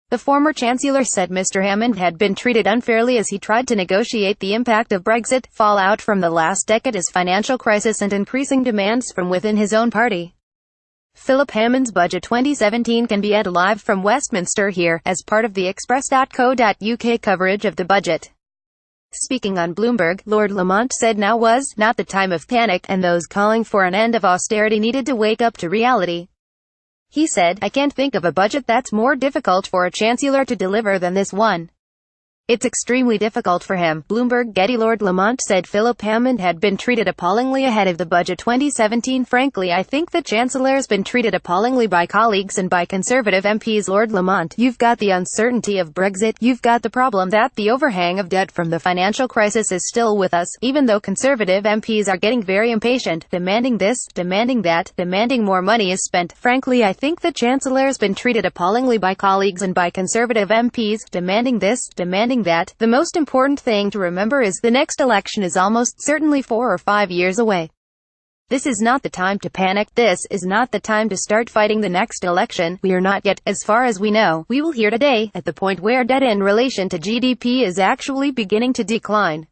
The former Chancellor said Mr Hammond had been treated unfairly as he tried to negotiate the impact of Brexit, fallout from the last decade's financial crisis and increasing demands from within his own party. Philip Hammond's Budget 2017 can be read live from Westminster here, as part of the express.co.uk coverage of the budget. Speaking on Bloomberg, Lord Lamont said now was not the time of panic, and those calling for an end of austerity needed to wake up to reality. He said, "I can't think of a budget that's more difficult for a Chancellor to deliver than this one. It's extremely difficult for him." Bloomberg Getty Lord Lamont said Philip Hammond had been treated appallingly ahead of the budget 2017. "Frankly, I think the Chancellor's been treated appallingly by colleagues and by Conservative MPs. Lord Lamont, you've got the uncertainty of Brexit, you've got the problem that the overhang of debt from the financial crisis is still with us, even though Conservative MPs are getting very impatient, demanding this, demanding that, demanding more money is spent. Frankly, I think the Chancellor's been treated appallingly by colleagues and by Conservative MPs, demanding this, demanding that. The most important thing to remember is the next election is almost certainly 4 or 5 years away. This is not the time to panic. This is not the time to start fighting the next election. We are not yet, as far as we know, we will hear today, at the point where debt in relation to GDP is actually beginning to decline."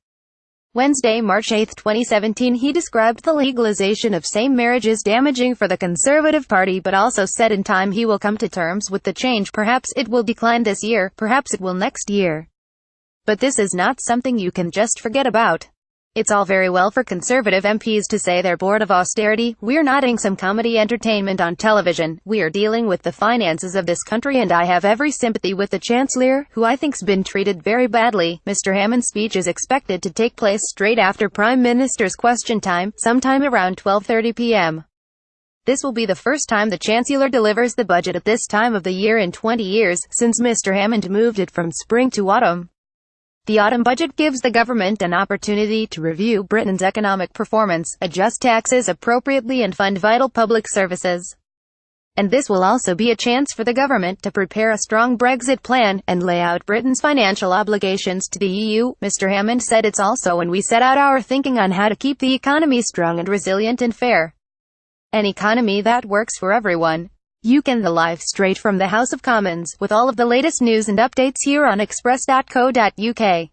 Wednesday, March 8, 2017, he described the legalization of same marriage as damaging for the Conservative Party, but also said in time he will come to terms with the change. Perhaps it will decline this year, perhaps it will next year. But this is not something you can just forget about. It's all very well for Conservative MPs to say they're bored of austerity. We're not doing some comedy entertainment on television. We are dealing with the finances of this country, and I have every sympathy with the Chancellor, who I think's been treated very badly. Mr Hammond's speech is expected to take place straight after Prime Minister's Question Time, sometime around 12:30 p.m. This will be the first time the Chancellor delivers the budget at this time of the year in 20 years, since Mr Hammond moved it from spring to autumn. The autumn budget gives the government an opportunity to review Britain's economic performance, adjust taxes appropriately and fund vital public services. And this will also be a chance for the government to prepare a strong Brexit plan, and lay out Britain's financial obligations to the EU. Mr Hammond said it's also when we set out our thinking on how to keep the economy strong and resilient and fair. An economy that works for everyone. You can the live straight from the House of Commons, with all of the latest news and updates here on express.co.uk.